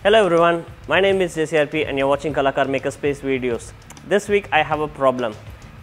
Hello everyone, my name is JCRP and you're watching Kalakar Makerspace videos. This week I have a problem.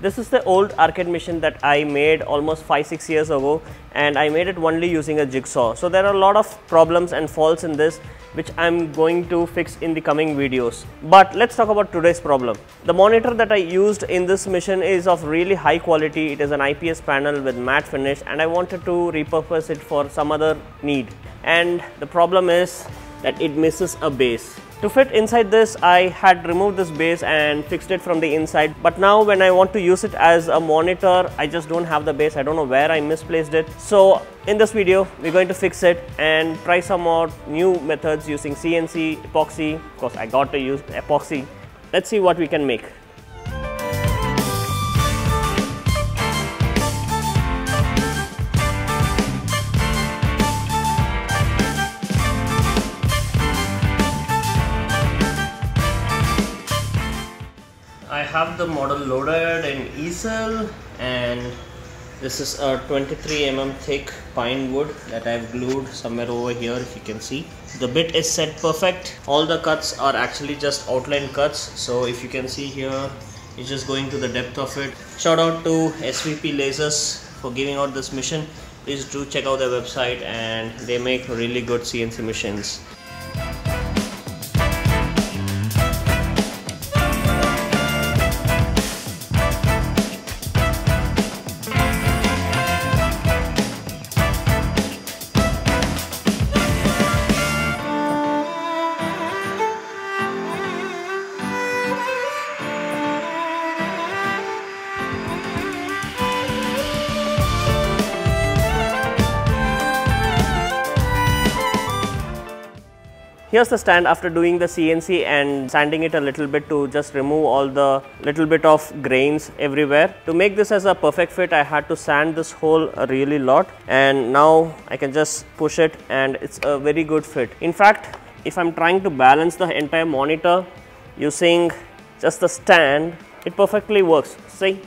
This is the old arcade machine that I made almost 5-6 years ago, and I made it only using a jigsaw. So there are a lot of problems and faults in this which I'm going to fix in the coming videos. But let's talk about today's problem. The monitor that I used in this machine is of really high quality. It is an IPS panel with matte finish, and I wanted to repurpose it for some other need. And the problem is that it misses a base. To fit inside this, I had removed this base and fixed it from the inside, but now when I want to use it as a monitor, I just don't have the base. I don't know where I misplaced it. So in this video, we're going to fix it and try some more new methods using CNC, epoxy. Of course, I got to use epoxy. Let's see what we can make. I have the model loaded in easel, and this is a 23 mm thick pine wood that I've glued somewhere over here. If you can see, the bit is set perfect. All the cuts are actually just outline cuts, so if you can see here, it's just going to the depth of it. Shout out to SVP Lasers for giving out this machine. Please do check out their website, and they make really good CNC machines. Here's the stand after doing the CNC and sanding it a little bit to just remove all the little bit of grains everywhere. To make this as a perfect fit, I had to sand this hole a really lot, and now I can just push it and it's a very good fit. In fact, if I'm trying to balance the entire monitor using just the stand, it perfectly works. See?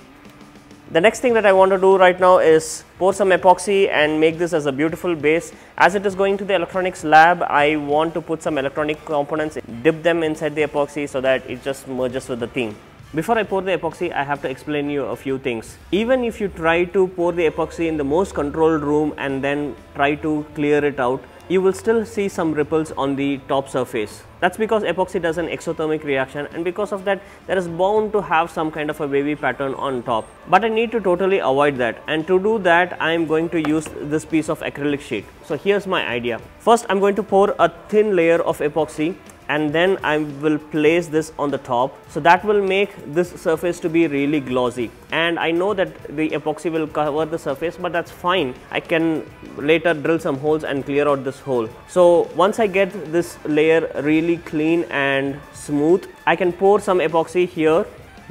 The next thing that I want to do right now is pour some epoxy and make this as a beautiful base. As it is going to the electronics lab, I want to put some electronic components, dip them inside the epoxy so that it just merges with the theme. Before I pour the epoxy, I have to explain you a few things. Even if you try to pour the epoxy in the most controlled room and then try to clear it out, you will still see some ripples on the top surface. That's because epoxy does an exothermic reaction, and because of that, there is bound to have some kind of a wavy pattern on top. But I need to totally avoid that, and to do that, I am going to use this piece of acrylic sheet. So here's my idea. First, I'm going to pour a thin layer of epoxy, and then I will place this on the top, so that will make this surface to be really glossy. And I know that the epoxy will cover the surface, but that's fine. I can later drill some holes and clear out this hole. So once I get this layer really clean and smooth, I can pour some epoxy here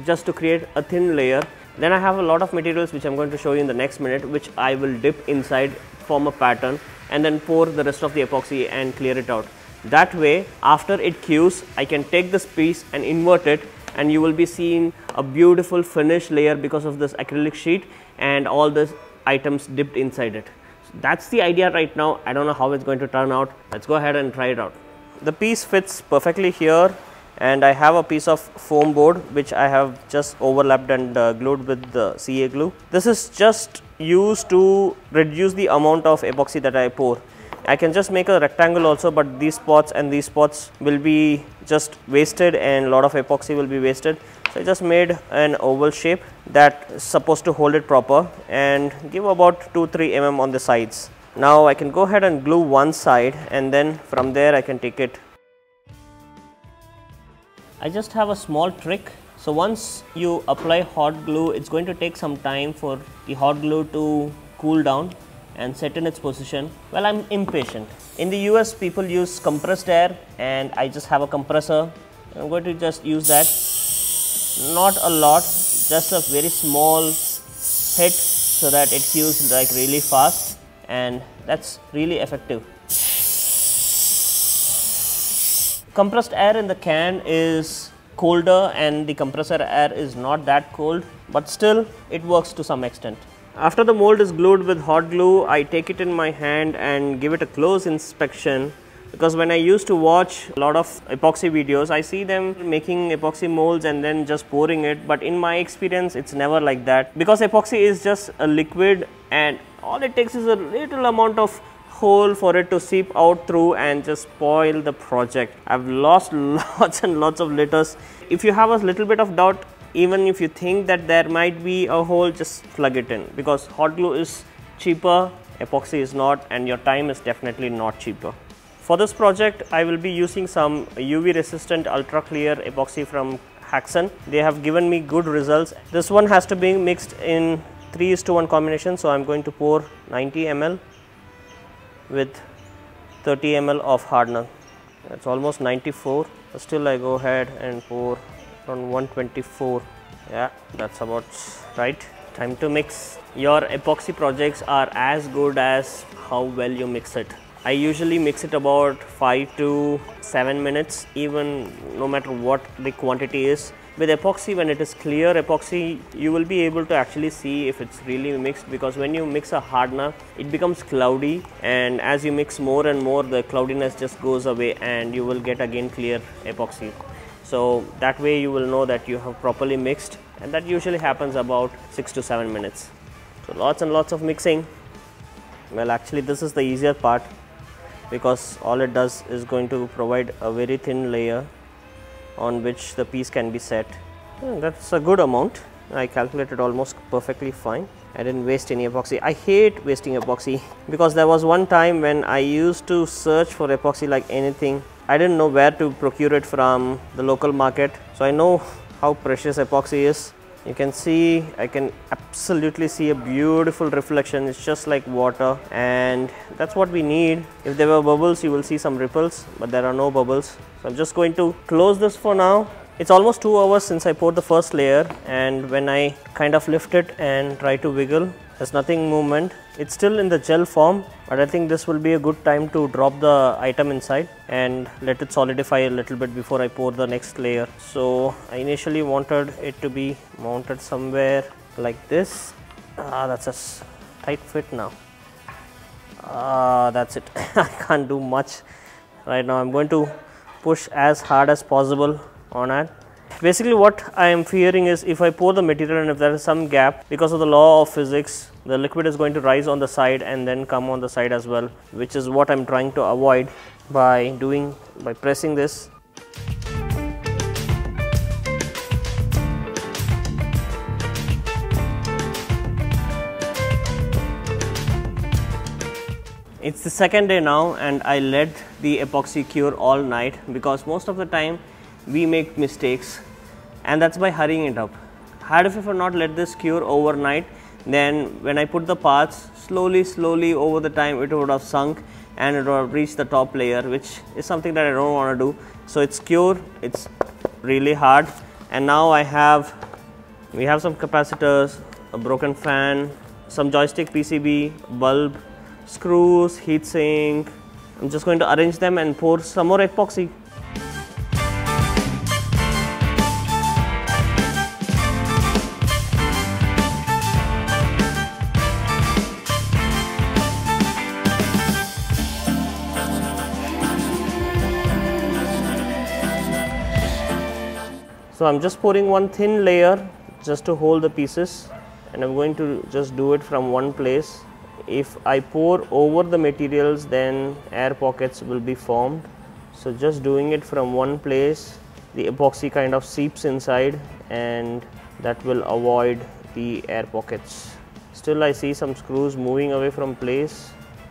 just to create a thin layer. Then I have a lot of materials which I'm going to show you in the next minute, which I will dip inside, form a pattern, and then pour the rest of the epoxy and clear it out. That way, after it cues, I can take this piece and invert it, and you will be seeing a beautiful finished layer because of this acrylic sheet and all the items dipped inside it. So that's the idea right now. I don't know how it's going to turn out. Let's go ahead and try it out. The piece fits perfectly here, and I have a piece of foam board which I have just overlapped and glued with the CA glue. This is just used to reduce the amount of epoxy that I pour. I can just make a rectangle also, but these spots and these spots will be just wasted and a lot of epoxy will be wasted. So I just made an oval shape that's supposed to hold it proper and give about 2-3 mm on the sides. Now I can go ahead and glue one side, and then from there I can take it. I just have a small trick. So once you apply hot glue, it's going to take some time for the hot glue to cool down and set in its position. Well, I'm impatient. In the US, people use compressed air, and I just have a compressor. I'm going to just use that. Not a lot, just a very small hit so that it cues like really fast, and that's really effective. Compressed air in the can is colder and the compressor air is not that cold, but still it works to some extent. After the mold is glued with hot glue, I take it in my hand and give it a close inspection because when I used to watch a lot of epoxy videos, I see them making epoxy molds and then just pouring it, but in my experience it's never like that, because epoxy is just a liquid and all it takes is a little amount of hole for it to seep out through and just spoil the project. I've lost lots and lots of liters. If you have a little bit of doubt, even if you think that there might be a hole, just plug it in, because hot glue is cheaper, epoxy is not, and your time is definitely not cheaper. For this project, I will be using some UV resistant ultra clear epoxy from Haxan. They have given me good results. This one has to be mixed in 3:1 combination, so I'm going to pour 90 ml with 30 ml of hardener. It's almost 94, but still I go ahead and pour on 124. Yeah, that's about right. Time to mix. Your epoxy projects are as good as how well you mix it. I usually mix it about 5 to 7 minutes, even no matter what the quantity is. With epoxy, when it is clear epoxy, you will be able to actually see if it's really mixed, because when you mix a hardener, it becomes cloudy, and as you mix more and more, the cloudiness just goes away and you will get again clear epoxy. So that way you will know that you have properly mixed, and that usually happens about 6 to 7 minutes. So lots and lots of mixing. Well, actually this is the easier part, because all it does is going to provide a very thin layer on which the piece can be set. That's a good amount. I calculated almost perfectly fine. I didn't waste any epoxy. I hate wasting epoxy, because there was one time when I used to search for epoxy like anything. I didn't know where to procure it from the local market, so I know how precious epoxy is. You can see, I can absolutely see a beautiful reflection. It's just like water, and that's what we need. If there were bubbles, you will see some ripples, but there are no bubbles. So I'm just going to close this for now. It's almost 2 hours since I poured the first layer, and when I kind of lift it and try to wiggle, there's nothing movement. It's still in the gel form, but I think this will be a good time to drop the item inside and let it solidify a little bit before I pour the next layer. So I initially wanted it to be mounted somewhere like this. That's a tight fit now. That's it. I can't do much right now. I'm going to push as hard as possible on it. Basically what I am fearing is, if I pour the material and if there is some gap, because of the law of physics, the liquid is going to rise on the side and then come on the side as well, which is what I'm trying to avoid by pressing this. It's the second day now, and I let the epoxy cure all night, because most of the time we make mistakes, and that's by hurrying it up. Had if I not let this cure overnight, then when I put the parts, slowly over the time, it would have sunk and it would have reached the top layer, which is something that I don't want to do. So it's cured, it's really hard, and now we have some capacitors, a broken fan, some joystick PCB, bulb, screws, heatsink. I'm just going to arrange them and pour some more epoxy. So I'm just pouring one thin layer just to hold the pieces, and I'm going to just do it from one place. If I pour over the materials, then air pockets will be formed. So just doing it from one place, the epoxy kind of seeps inside, and that will avoid the air pockets. Still I see some screws moving away from place,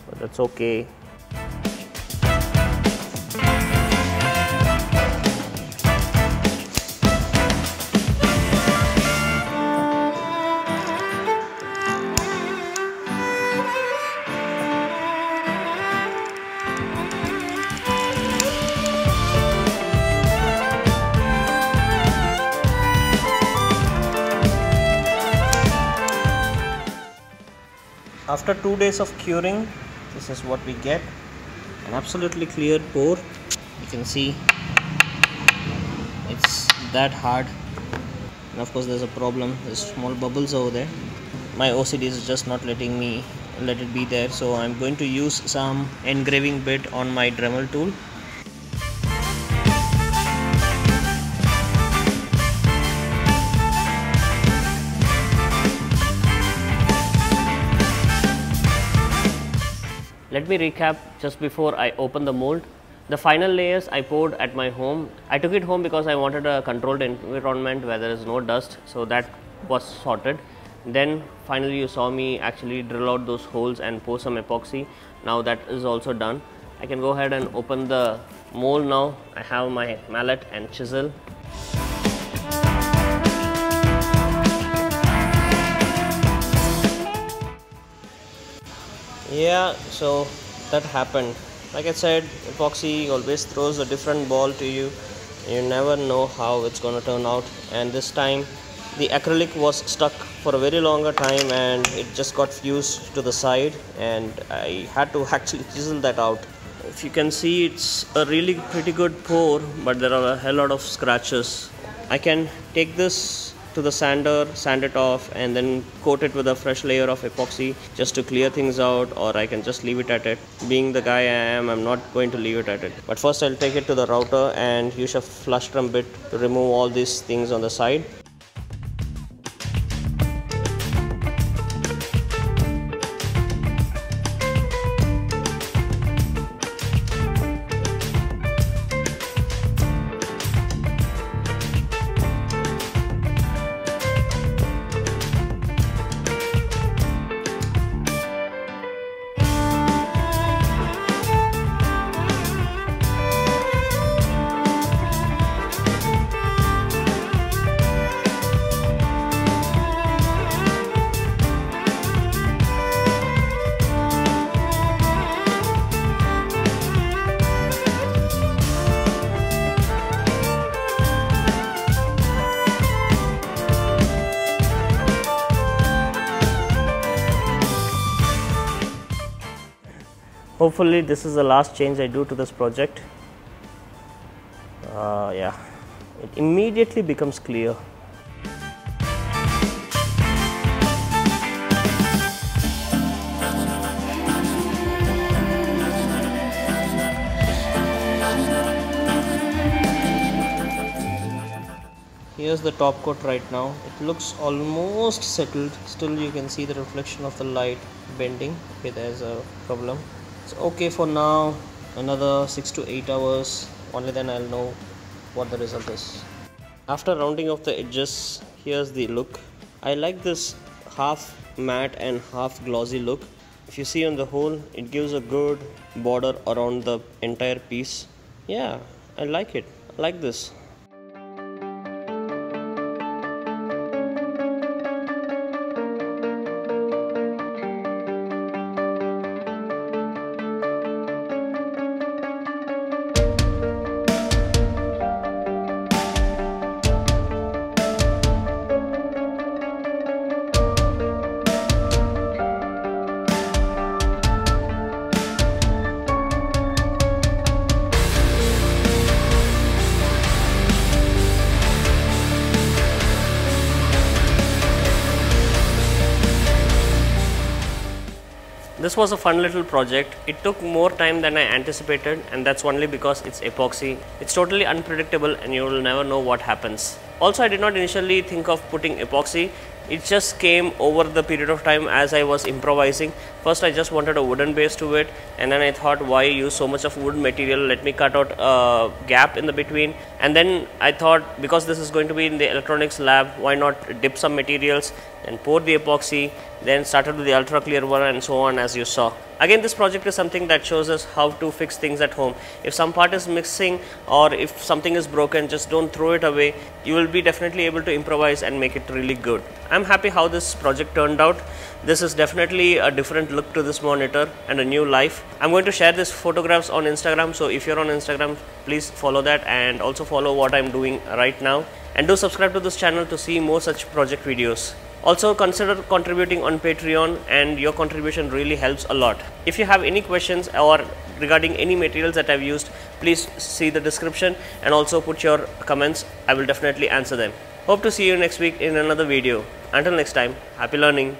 but that's okay. After 2 days of curing, this is what we get. An absolutely clear pour. You can see it's that hard, and of course there's a problem. There's small bubbles over there. My OCD is just not letting me let it be there. So I'm going to use some engraving bit on my Dremel tool. Let me recap just before I open the mold. The final layers I poured at my home. I took it home because I wanted a controlled environment where there is no dust, so that was sorted. Then finally you saw me actually drill out those holes and pour some epoxy. Now that is also done. I can go ahead and open the mold now. I have my mallet and chisel. Yeah, so that happened. Like I said, epoxy always throws a different ball to you. You never know how it's gonna turn out, and this time the acrylic was stuck for a very longer time and it just got fused to the side, and I had to actually chisel that out. If you can see, it's a really pretty good pour, but there are a hell lot of scratches. I can take this to the sander, sand it off, and then coat it with a fresh layer of epoxy just to clear things out, or I can just leave it at it. Being the guy I am, I'm not going to leave it at it. But first I'll take it to the router and use a flush drum bit to remove all these things on the side. Hopefully this is the last change I do to this project. Yeah, it immediately becomes clear. Here's the top coat right now. It looks almost settled. Still you can see the reflection of the light bending. Okay, there's a problem. It's okay for now. Another 6 to 8 hours. Only then I'll know what the result is. After rounding off the edges, here's the look. I like this half matte and half glossy look. If you see on the whole, it gives a good border around the entire piece. Yeah, I like it. I like this. This was a fun little project. It took more time than I anticipated, and that's only because it's epoxy. It's totally unpredictable and you will never know what happens. Also, I did not initially think of putting epoxy. It just came over the period of time as I was improvising. First I just wanted a wooden base to it, and then I thought, why use so much of wood material, let me cut out a gap in the between. And then I thought, because this is going to be in the electronics lab, why not dip some materials and pour the epoxy, then started with the ultra clear one and so on, as you saw. Again, this project is something that shows us how to fix things at home. If some part is missing or if something is broken, just don't throw it away. You will be definitely able to improvise and make it really good. I'm happy how this project turned out. This is definitely a different look to this monitor and a new life. I'm going to share these photographs on Instagram, so if you're on Instagram, please follow that and also follow what I'm doing right now. And do subscribe to this channel to see more such project videos. Also consider contributing on Patreon, and your contribution really helps a lot. If you have any questions or regarding any materials that I've used, please see the description and also put your comments. I will definitely answer them. Hope to see you next week in another video. Until next time, happy learning.